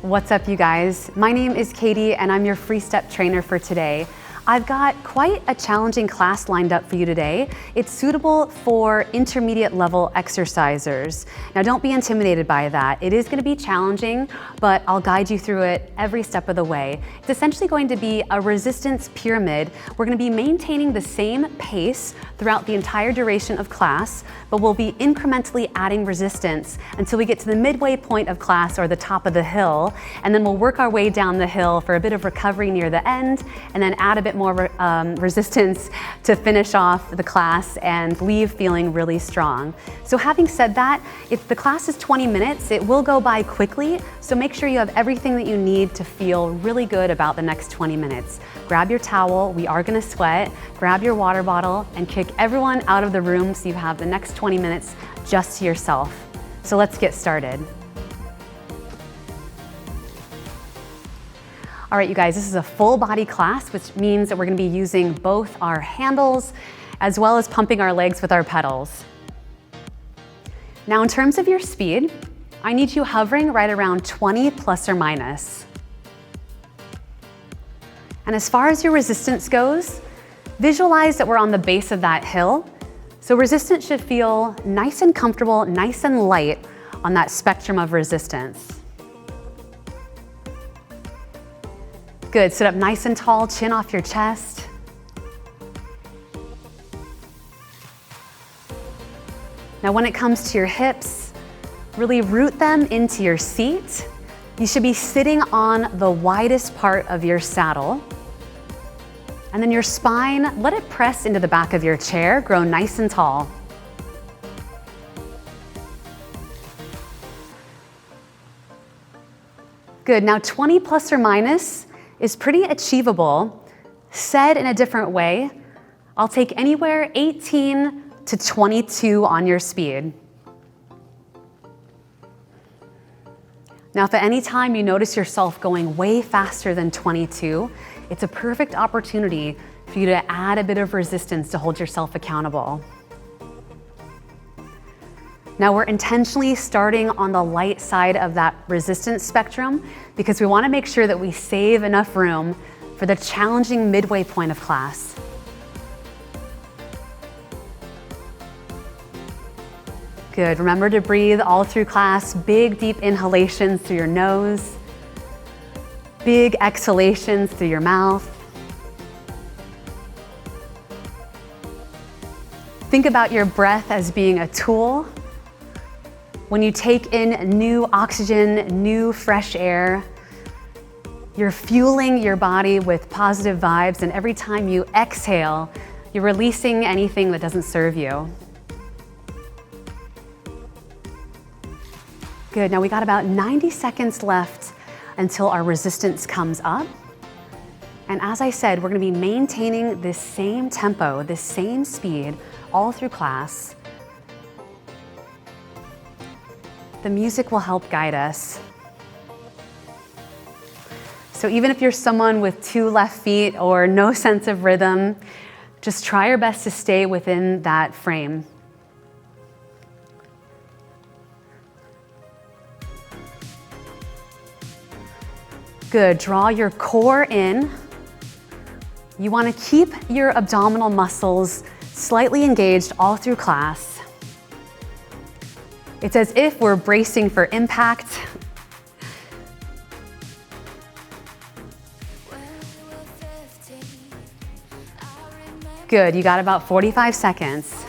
What's up, you guys? My name is Katie and I'm your FreeStep trainer for today. I've got quite a challenging class lined up for you today. It's suitable for intermediate level exercisers. Now don't be intimidated by that. It is going to be challenging, but I'll guide you through it every step of the way. It's essentially going to be a resistance pyramid. We're going to be maintaining the same pace throughout the entire duration of class, but we'll be incrementally adding resistance until we get to the midway point of class or the top of the hill, and then we'll work our way down the hill for a bit of recovery near the end, and then add a bit more resistance to finish off the class and leave feeling really strong. So having said that, if the class is 20 minutes, it will go by quickly, so make sure you have everything that you need to feel really good about the next 20 minutes. Grab your towel, we are gonna sweat, grab your water bottle, and kick everyone out of the room so you have the next 20 minutes just to yourself. So let's get started. All right, you guys, this is a full body class, which means that we're gonna be using both our handles as well as pumping our legs with our pedals. Now, in terms of your speed, I need you hovering right around 20 plus or minus. And as far as your resistance goes, visualize that we're on the base of that hill. So resistance should feel nice and comfortable, nice and light on that spectrum of resistance. Good, sit up nice and tall, chin off your chest. Now when it comes to your hips, really root them into your seat. You should be sitting on the widest part of your saddle. And then your spine, let it press into the back of your chair, grow nice and tall. Good, now 20 plus or minus is pretty achievable. Said in a different way, I'll take anywhere 18 to 22 on your speed. Now, if at any time you notice yourself going way faster than 22, it's a perfect opportunity for you to add a bit of resistance to hold yourself accountable. Now we're intentionally starting on the light side of that resistance spectrum because we want to make sure that we save enough room for the challenging midway point of class. Good, remember to breathe all through class, big deep inhalations through your nose, big exhalations through your mouth. Think about your breath as being a tool. When you take in new oxygen, new fresh air, you're fueling your body with positive vibes, and every time you exhale, you're releasing anything that doesn't serve you. Good, now we got about 90 seconds left until our resistance comes up. And as I said, we're gonna be maintaining this same tempo, this same speed all through class. The music will help guide us. So even if you're someone with 2 left feet or no sense of rhythm, just try your best to stay within that frame. Good, draw your core in. You want to keep your abdominal muscles slightly engaged all through class. It's as if we're bracing for impact. Good, you got about 45 seconds.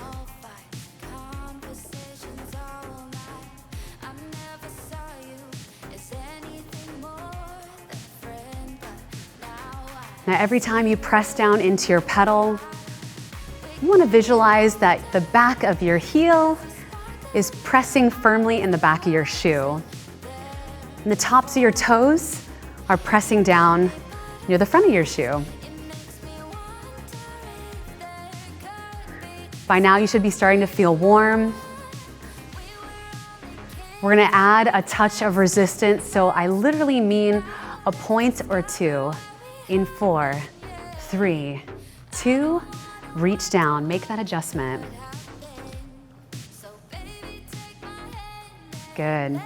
Now every time you press down into your pedal, you want to visualize that the back of your heel is pressing firmly in the back of your shoe. And the tops of your toes are pressing down near the front of your shoe. By now you should be starting to feel warm. We're gonna add a touch of resistance, so I literally mean a point or two. In 4, 3, 2, reach down, make that adjustment. Good.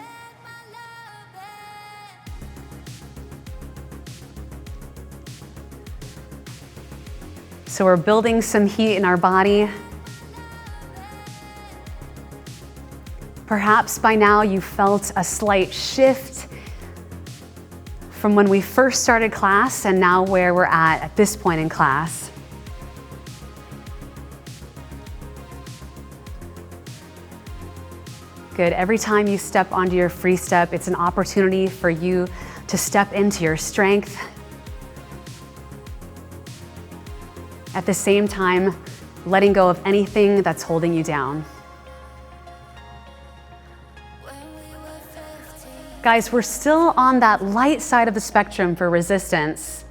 So we're building some heat in our body. Perhaps by now you felt a slight shift from when we first started class and now where we're at this point in class. Good. Every time you step onto your free step, it's an opportunity for you to step into your strength. At the same time, letting go of anything that's holding you down. Guys, we're still on that light side of the spectrum for resistance.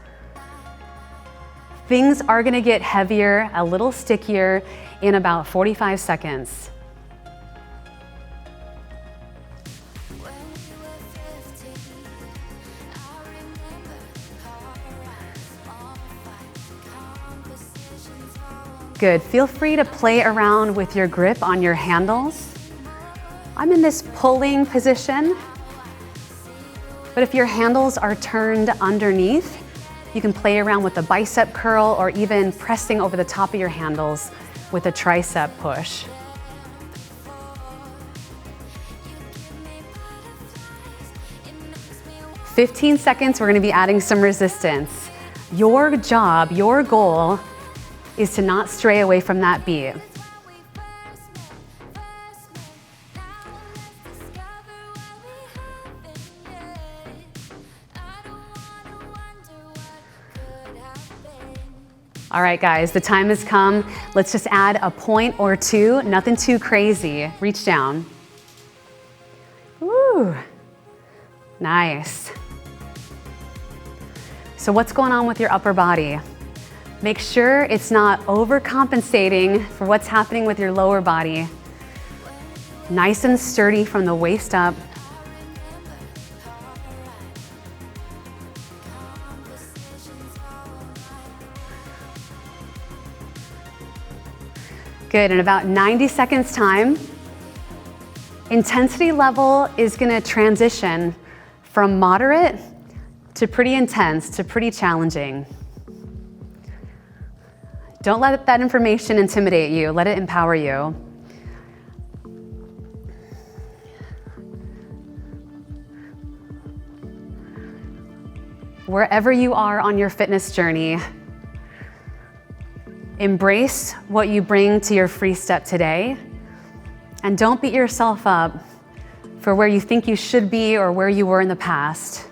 Things are gonna get heavier, a little stickier in about 45 seconds. Good. Feel free to play around with your grip on your handles. I'm in this pulling position, but if your handles are turned underneath, you can play around with the bicep curl or even pressing over the top of your handles with a tricep push. – 15 seconds, we're gonna be adding some resistance. Your job, your goal, is to not stray away from that beat. All right, guys, the time has come. Let's just add a point or two, nothing too crazy. Reach down. Woo, nice. So what's going on with your upper body? Make sure it's not overcompensating for what's happening with your lower body. Nice and sturdy from the waist up. Good, in about 90 seconds time, intensity level is gonna transition from moderate to pretty intense to pretty challenging. Don't let that information intimidate you, let it empower you. Wherever you are on your fitness journey, embrace what you bring to your free step today, and don't beat yourself up for where you think you should be or where you were in the past.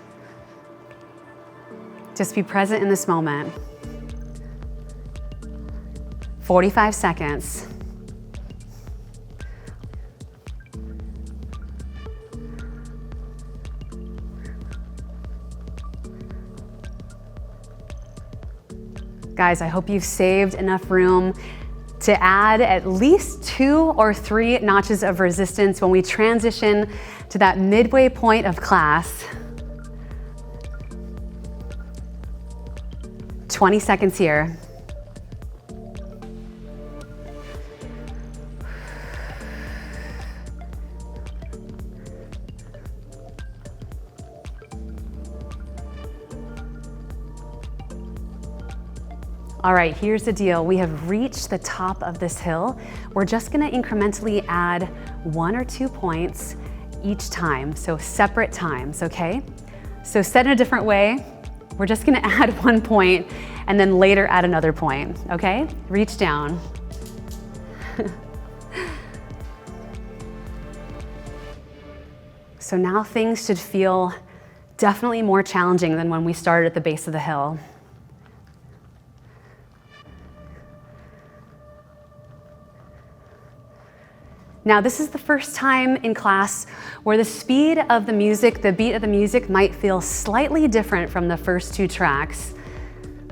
Just be present in this moment. 45 seconds. Guys, I hope you've saved enough room to add at least 2 or 3 notches of resistance when we transition to that midway point of class. 20 seconds here. All right, here's the deal. We have reached the top of this hill. We're just gonna incrementally add 1 or 2 points each time, so separate times, okay? So said in a different way, we're just gonna add 1 point and then later add another point, okay? Reach down. So now things should feel definitely more challenging than when we started at the base of the hill. Now, this is the first time in class where the speed of the music, the beat of the music might feel slightly different from the first 2 tracks.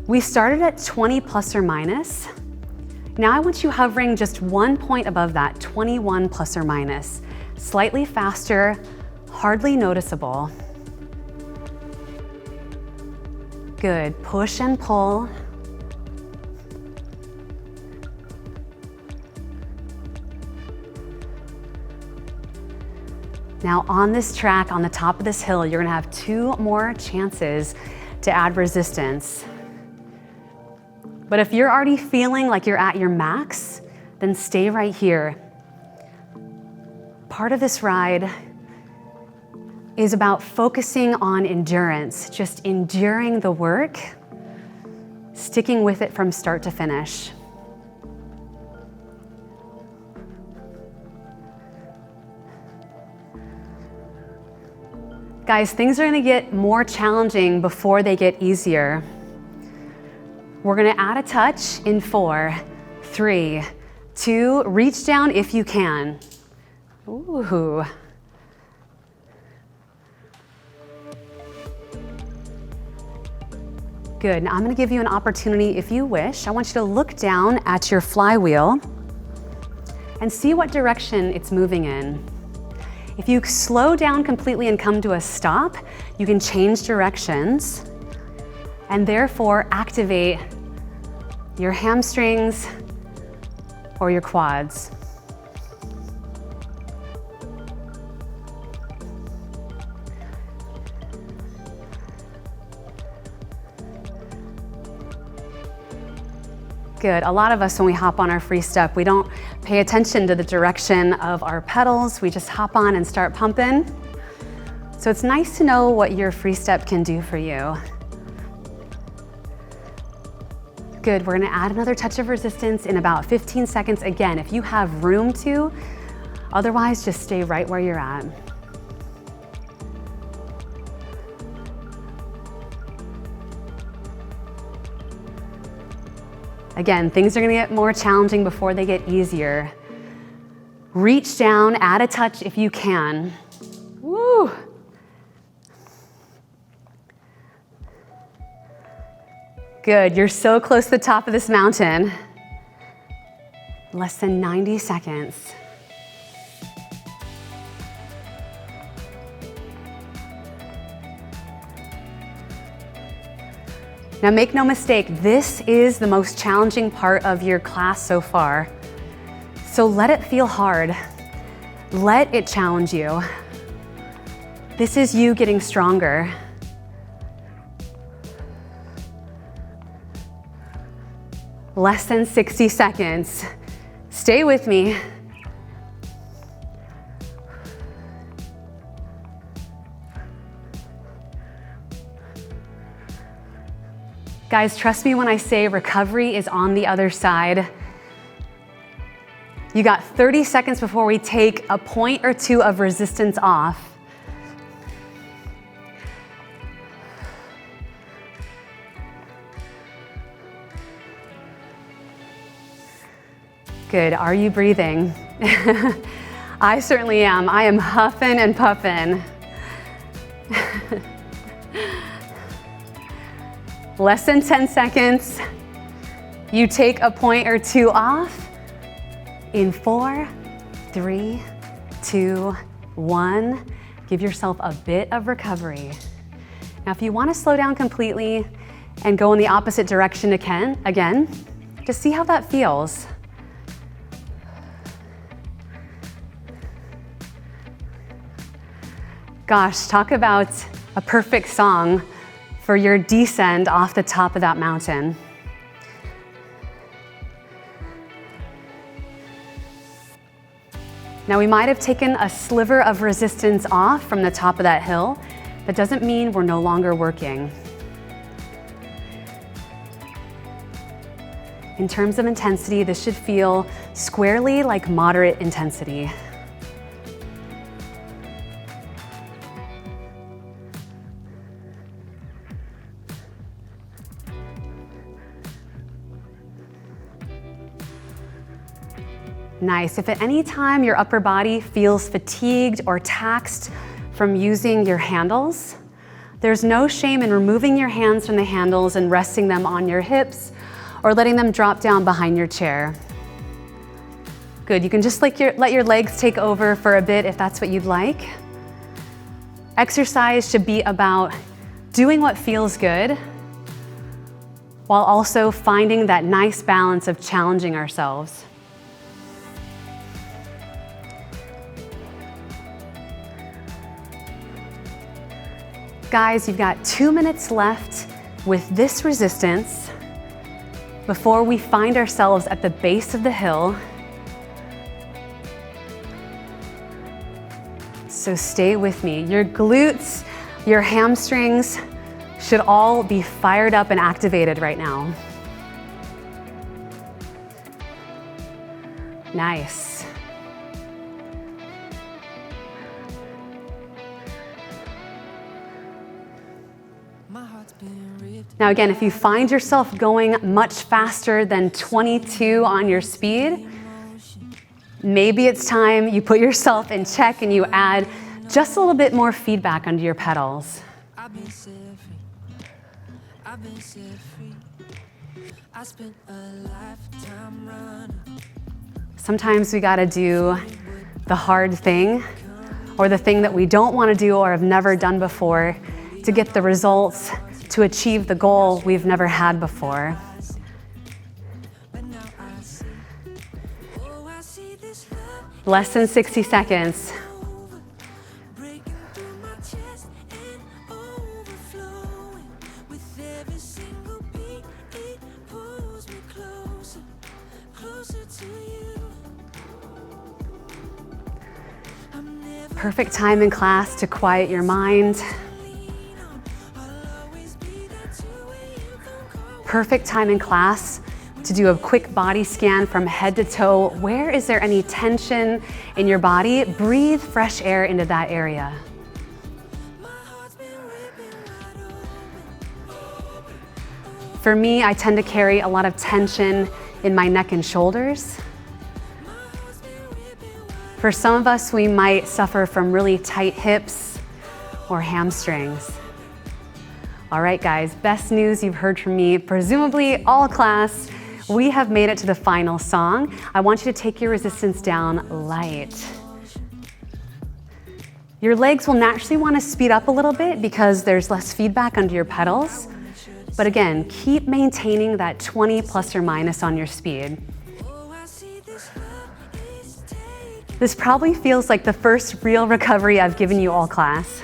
We started at 20 plus or minus. Now I want you hovering just 1 point above that, 21 plus or minus. Slightly faster, hardly noticeable. Good, push and pull. Now on this track, on the top of this hill, you're gonna have 2 more chances to add resistance. But if you're already feeling like you're at your max, then stay right here. Part of this ride is about focusing on endurance, just enduring the work, sticking with it from start to finish. Guys, things are gonna get more challenging before they get easier. We're gonna add a touch in 4, 3, 2, reach down if you can. Ooh. Good, now I'm gonna give you an opportunity if you wish. I want you to look down at your flywheel and see what direction it's moving in. If you slow down completely and come to a stop, you can change directions and therefore activate your hamstrings or your quads. Good. A lot of us, when we hop on our FreeStep, we don't pay attention to the direction of our pedals. We just hop on and start pumping. So it's nice to know what your FreeStep can do for you. Good. We're going to add another touch of resistance in about 15 seconds. Again, if you have room to, otherwise just stay right where you're at. Again, things are gonna get more challenging before they get easier. Reach down, add a touch if you can. Woo! Good, you're so close to the top of this mountain. Less than 90 seconds. Now make no mistake, this is the most challenging part of your class so far. So let it feel hard. Let it challenge you. This is you getting stronger. Less than 60 seconds. Stay with me. Guys, trust me when I say recovery is on the other side. You got 30 seconds before we take a point or two of resistance off. Good, are you breathing? I certainly am. I am huffing and puffing. Less than 10 seconds. You take a point or two off in 4, 3, 2, 1. Give yourself a bit of recovery. Now, if you want to slow down completely and go in the opposite direction again, just see how that feels. Gosh, talk about a perfect song for your descent off the top of that mountain. Now we might have taken a sliver of resistance off from the top of that hill. That doesn't mean we're no longer working. In terms of intensity, this should feel squarely like moderate intensity. Nice. If at any time your upper body feels fatigued or taxed from using your handles, there's no shame in removing your hands from the handles and resting them on your hips or letting them drop down behind your chair. Good. You can just let your legs take over for a bit if that's what you'd like. Exercise should be about doing what feels good while also finding that nice balance of challenging ourselves. Guys, you've got 2 minutes left with this resistance. before we find ourselves at the base of the hill. So stay with me. Your glutes, your hamstrings should all be fired up and activated right now. Nice. Now again, if you find yourself going much faster than 22 on your speed, maybe it's time you put yourself in check and you add just a little bit more feedback under your pedals. Sometimes we gotta do the hard thing or the thing that we don't wanna do or have never done before to get the results, to achieve the goal we've never had before. Less than 60 seconds. Perfect time in class to quiet your mind. Perfect time in class to do a quick body scan from head to toe. Where is there any tension in your body? Breathe fresh air into that area. For me, I tend to carry a lot of tension in my neck and shoulders. For some of us, we might suffer from really tight hips or hamstrings. All right, guys, best news you've heard from me, presumably all class. We have made it to the final song. I want you to take your resistance down light. Your legs will naturally want to speed up a little bit because there's less feedback under your pedals. But again, keep maintaining that 20 plus or minus on your speed. This probably feels like the first real recovery I've given you all class.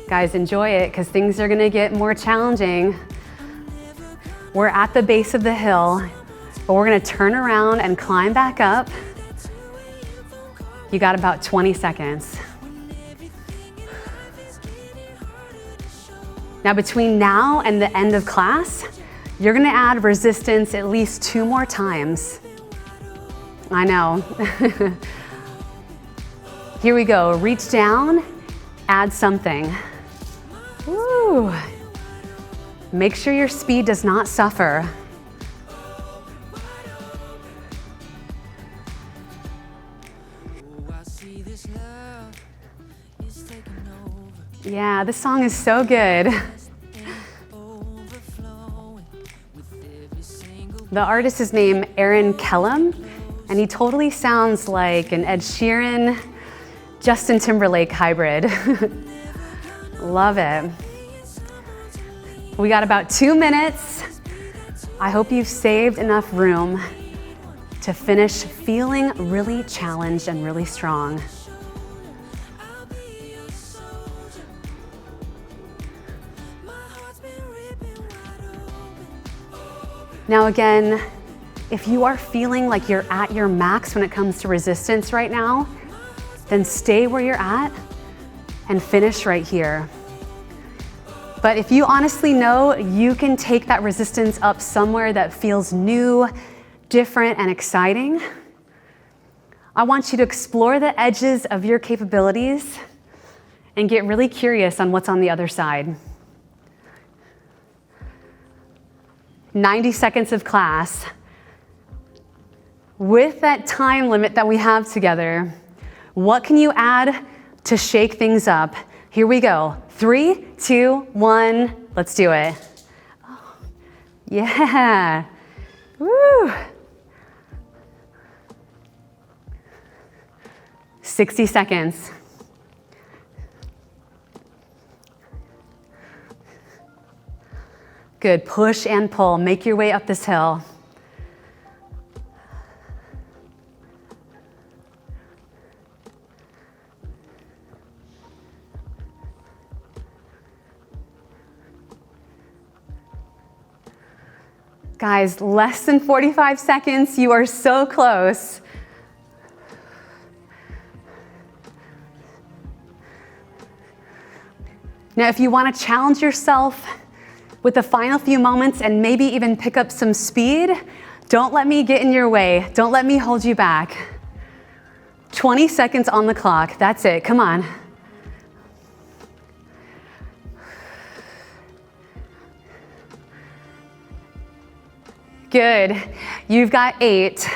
Guys, enjoy it because things are gonna get more challenging. We're at the base of the hill, but we're gonna turn around and climb back up. You got about 20 seconds. Now between now and the end of class, you're gonna add resistance at least 2 more times. I know. Here we go, reach down, add something. Woo. Make sure your speed does not suffer. Yeah, this song is so good. The artist is named Aaron Kellum, and he totally sounds like an Ed Sheeran, Justin Timberlake hybrid. Love it. We got about 2 minutes. I hope you've saved enough room to finish feeling really challenged and really strong. Now again, if you are feeling like you're at your max when it comes to resistance right now, then stay where you're at and finish right here. But if you honestly know you can take that resistance up somewhere that feels new, different, and exciting, I want you to explore the edges of your capabilities and get really curious on what's on the other side. 90 seconds of class. With that time limit that we have together, what can you add to shake things up? Here we go. 3, 2, 1, let's do it. Oh, yeah. Woo. 60 seconds. Good, push and pull. Make your way up this hill. Guys, less than 45 seconds. You are so close. Now, if you want to challenge yourself with the final few moments and maybe even pick up some speed, don't let me get in your way. Don't let me hold you back. 20 seconds on the clock. That's it. Come on. Good. You've got 8.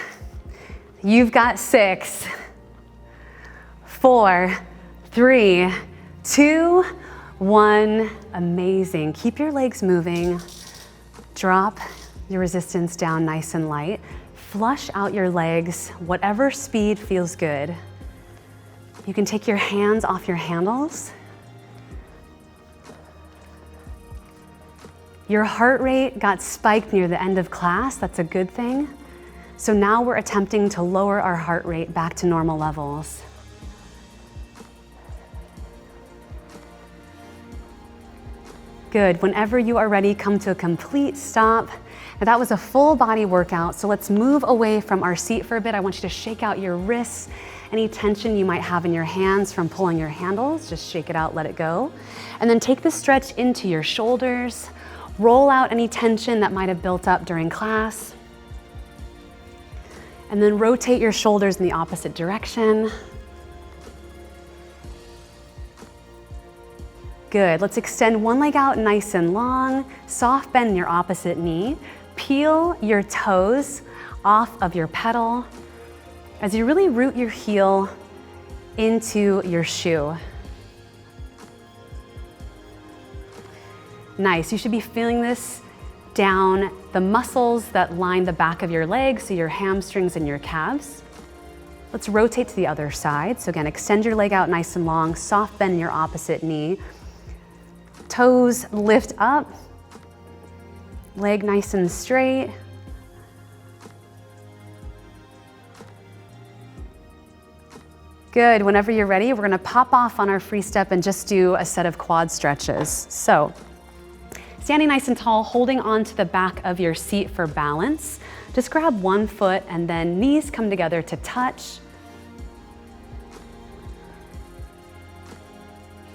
You've got 6, 4, 3, 2, 1. Amazing. Keep your legs moving. Drop your resistance down nice and light. Flush out your legs, whatever speed feels good. You can take your hands off your handles. Your heart rate got spiked near the end of class. That's a good thing. So now we're attempting to lower our heart rate back to normal levels. Good. Whenever you are ready, come to a complete stop. Now that was a full body workout, so let's move away from our seat for a bit. I want you to shake out your wrists, any tension you might have in your hands from pulling your handles, just shake it out, let it go. And then take the stretch into your shoulders. Roll out any tension that might have built up during class. And then rotate your shoulders in the opposite direction. Good. Let's extend one leg out nice and long. Soft bend in your opposite knee. Peel your toes off of your pedal as you really root your heel into your shoe. Nice. You should be feeling this down the muscles that line the back of your legs, so your hamstrings and your calves. Let's rotate to the other side. So again, extend your leg out nice and long. Soft bend in your opposite knee. Toes lift up, leg nice and straight. Good. Whenever you're ready, we're going to pop off on our free step and just do a set of quad stretches. So, standing nice and tall, holding onto the back of your seat for balance. Just grab one foot and then knees come together to touch.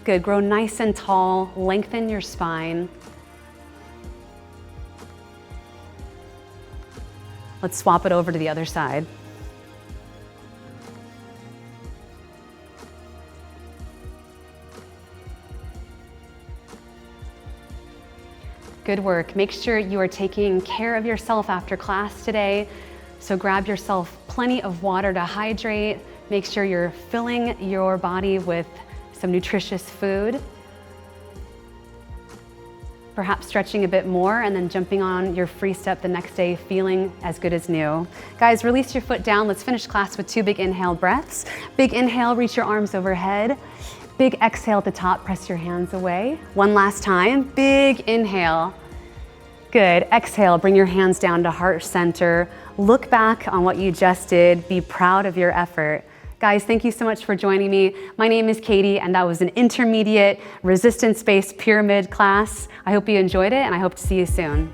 Good. Grow nice and tall. Lengthen your spine. Let's swap it over to the other side. Good work. Make sure you are taking care of yourself after class today. So grab yourself plenty of water to hydrate. Make sure you're filling your body with some nutritious food. Perhaps stretching a bit more and then jumping on your free step the next day feeling as good as new. Guys, release your foot down. Let's finish class with 2 big inhale breaths. Big inhale, reach your arms overhead. Big exhale at the top, press your hands away. One last time, big inhale. Good, exhale, bring your hands down to heart center. Look back on what you just did. Be proud of your effort. Guys, thank you so much for joining me. My name is Katie, and that was an intermediate resistance-based pyramid class. I hope you enjoyed it, and I hope to see you soon.